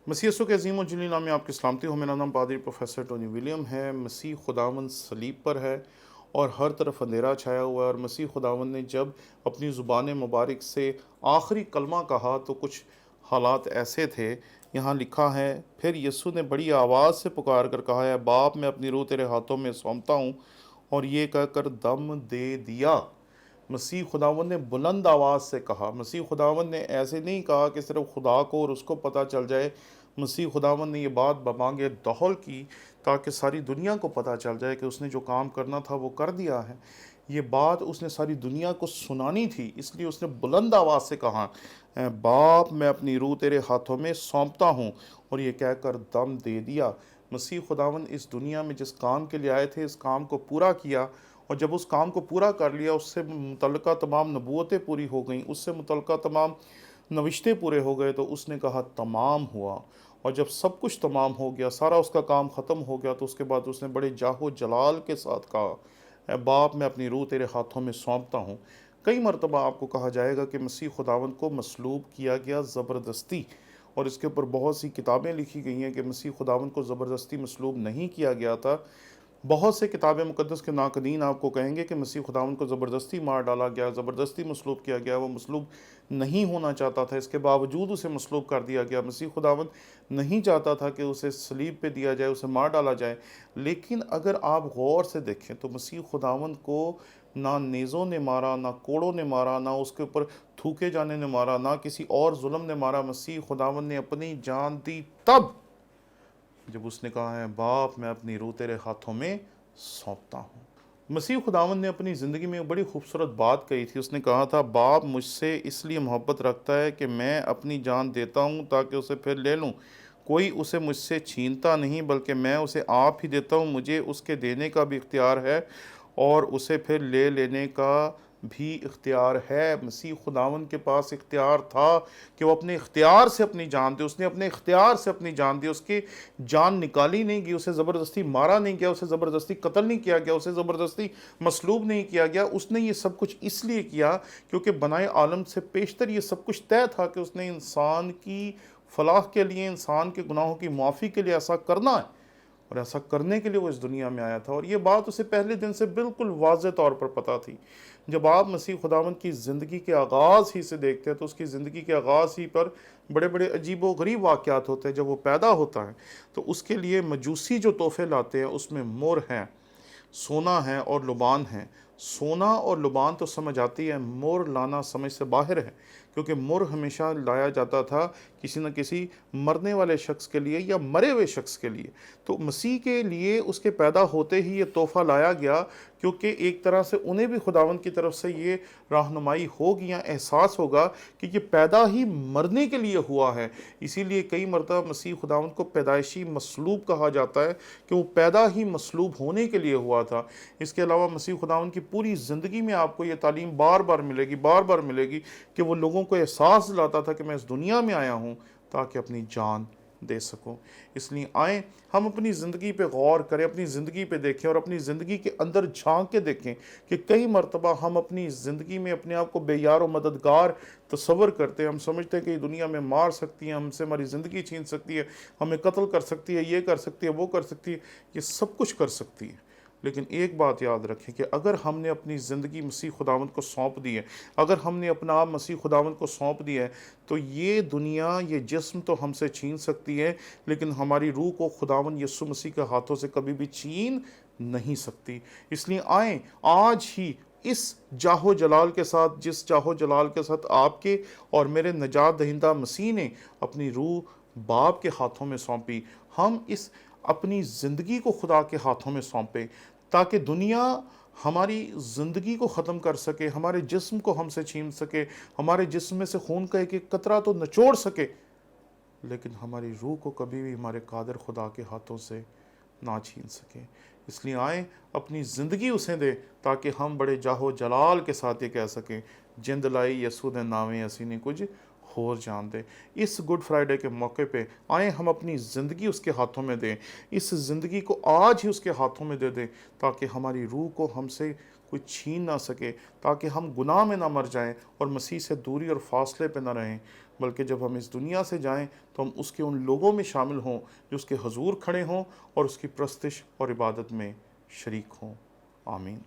मसीह यसु के अज़ीम और जलील नाम में आपकी सलामती हो। मेरा नाम पादरी प्रोफेसर टोनी विलियम है। मसीह खुदावंद सलीब पर है और हर तरफ अंधेरा छाया हुआ है, और मसीह खुदावंद ने जब अपनी ज़ुबान मुबारक से आखिरी कलमा कहा तो कुछ हालात ऐसे थे। यहाँ लिखा है, फिर यीशु ने बड़ी आवाज़ से पुकार कर कहा है, बाप मैं अपनी रूह तेरे हाथों में सौंपता हूँ, और ये कहकर दम दे दिया। मसीह खुदावंद ने बुलंद आवाज़ से कहा। मसीह खुदावंद ने ऐसे नहीं कहा कि सिर्फ खुदा को और उसको पता चल जाए। मसीह खुदावंद ने ये बात बमांगे दौल की ताकि सारी दुनिया को पता चल जाए कि उसने जो काम करना था वो कर दिया है। ये बात उसने सारी दुनिया को सुनानी थी, इसलिए उसने बुलंद आवाज़ से कहा, बाप मैं अपनी रूह तेरे हाथों में सौंपता हूँ, और ये कहकर दम दे दिया। मसीह खुदावंद इस दुनिया में जिस काम के लिए आए थे, इस काम को पूरा किया, और जब उस काम को पूरा कर लिया, उससे मुतल्लिका तमाम नबूवतें पूरी हो गईं, उससे मुतल्लिका तमाम नविश्ते पूरे हो गए, तो उसने कहा तमाम हुआ। और जब सब कुछ तमाम हो गया, सारा उसका काम ख़त्म हो गया, तो उसके बाद उसने बड़े जाहो जलाल के साथ कहा, ऐ बाप मैं अपनी रूह तेरे हाथों में सौंपता हूँ। कई मरतबा आपको कहा जाएगा कि मसीह खुदावंद को मसलूब किया गया ज़बरदस्ती, और इसके ऊपर बहुत सी किताबें लिखी गई हैं कि मसीह खुदावंद को ज़बरदस्ती मसलूब नहीं किया गया था। बहुत से किताब मुक़द्दस के नाक़दीन आपको कहेंगे कि मसीह खुदावंद को ज़बरदस्ती मार डाला गया, ज़बरदस्ती मसलूब किया गया, वो मसलूब नहीं होना चाहता था, इसके बावजूद उसे मसलूब कर दिया गया। मसीह खुदावंद नहीं चाहता था कि उसे सलीब पे दिया जाए, उसे मार डाला जाए। लेकिन अगर आप गौर से देखें तो मसीह खुदावंद को ना नेज़ों ने मारा, ना कोड़ों ने मारा, ना उसके ऊपर थूके जाने ने मारा, ना किसी और जुल्म ने मारा। मसीह खुदावंद ने अपनी जान दी तब जब उसने कहा है, बाप मैं अपनी रूह तेरे हाथों में सौंपता हूँ। मसीह खुदावंद ने अपनी ज़िंदगी में एक बड़ी खूबसूरत बात कही थी। उसने कहा था, बाप मुझसे इसलिए मोहब्बत रखता है कि मैं अपनी जान देता हूँ ताकि उसे फिर ले लूँ। कोई उसे मुझसे छीनता नहीं, बल्कि मैं उसे आप ही देता हूँ। मुझे उसके देने का भी इख्तियार है और उसे फिर ले लेने का भी इख्तियार है। मसीह खुदावंद के पास इख्तियार था कि वो अपने इख्तियार से अपनी जान दे। उसने अपने इख्तियार से अपनी जान दी। उसकी जान निकाली नहीं गई, उसे ज़बरदस्ती मारा नहीं गया, उसे ज़बरदस्ती कत्ल नहीं किया गया, उसे ज़बरदस्ती मसलूब नहीं किया गया। उसने ये सब कुछ इसलिए किया क्योंकि बनाए आलम से पेशतर ये सब कुछ तय था कि उसने इंसान की फलाह के लिए, इंसान के गुनाहों की माफ़ी के लिए ऐसा करना है, और ऐसा करने के लिए वो इस दुनिया में आया था। और ये बात उसे पहले दिन से बिल्कुल वाज़ेह तौर पर पता थी। जब आप मसीह खुदावंद की ज़िंदगी के आगाज़ ही से देखते हैं तो उसकी ज़िंदगी के आगाज़ ही पर बड़े बड़े अजीब व गरीब वाक़यात होते हैं। जब वो पैदा होता है तो उसके लिए मजूसी जो तोहफ़े लाते हैं उसमें मोर हैं, सोना है और लुबान है। सोना और लुबान तो समझ आती है, मोर लाना समझ से बाहर है, क्योंकि मोर हमेशा लाया जाता था किसी न किसी मरने वाले शख्स के लिए या मरे हुए शख्स के लिए। तो मसीह के लिए उसके पैदा होते ही ये तोहफ़ा लाया गया, क्योंकि एक तरह से उन्हें भी खुदावंद की तरफ से ये रहनुमाई होगी या एहसास होगा कि ये पैदा ही मरने के लिए हुआ है। इसीलिए कई मरतबा मसीह खुदावंद को पैदाइशी मसलूब कहा जाता है कि वो पैदा ही मसलूब होने के लिए हुआ था। इसके अलावा मसीह खुदावंद की पूरी ज़िंदगी में आपको ये तालीम बार बार मिलेगी कि वो लोगों को एहसास दिलाता था कि मैं इस दुनिया में आया हूँ ताकि अपनी जान दे सकूं। इसलिए आए हम अपनी ज़िंदगी पे गौर करें, अपनी ज़िंदगी पे देखें और अपनी ज़िंदगी के अंदर झांक के देखें कि कई मरतबा हम अपनी ज़िंदगी में अपने आप को बेयार और मददगार तस्वर करते हैं। हम समझते हैं कि दुनिया में मार सकती है, हमसे हमारी ज़िंदगी छीन सकती है, हमें कत्ल कर सकती है, ये कर सकती है, वो कर सकती है, ये सब कुछ कर सकती है। लेकिन एक बात याद रखें कि अगर हमने अपनी ज़िंदगी मसीह खुदावंद को सौंप दी है, अगर हमने अपना आप मसीह खुदावंद को सौंप दिया है, तो ये दुनिया, ये जिस्म तो हमसे छीन सकती है, लेकिन हमारी रूह को खुदावंद यीशु मसीह के हाथों से कभी भी छीन नहीं सकती। इसलिए आएँ आज ही इस जाहो जलाल के साथ, जिस जाहो जलाल के साथ आपके और मेरे नजात दहिंदा मसीह ने अपनी रूह बाप के हाथों में सौंपी, हम इस अपनी ज़िंदगी को खुदा के हाथों में सौंपें, ताकि दुनिया हमारी ज़िंदगी को ख़त्म कर सके, हमारे जिस्म को हमसे छीन सके, हमारे जिस्म में से खून का एक एक कतरा तो निचोड़ सके, लेकिन हमारी रूह को कभी भी हमारे कादिर खुदा के हाथों से ना छीन सके। اس لیے آئیں اپنی زندگی اسے دیں تاکہ ہم بڑے جاہو جلال کے ساتھ یہ کہہ سکیں جند لائی یسو دے ناویں اسی نے کچھ ہور جان دے۔ اس گڈ فرائیڈے کے موقع پہ آئیں ہم اپنی زندگی اس کے ہاتھوں میں دیں، اس زندگی کو آج ہی اس کے ہاتھوں میں دے دیں تاکہ ہماری روح کو ہم سے کوئی چھین نہ سکے، تاکہ ہم گناہ میں نہ مر جائیں اور مسیح سے دوری اور فاصلے پہ نہ رہیں، بلکہ جب ہم اس دنیا سے جائیں تو ہم اس کے ان لوگوں میں شامل ہوں جو اس کے حضور کھڑے ہوں اور اس کی پرستش اور عبادت میں شریک ہوں۔ آمین۔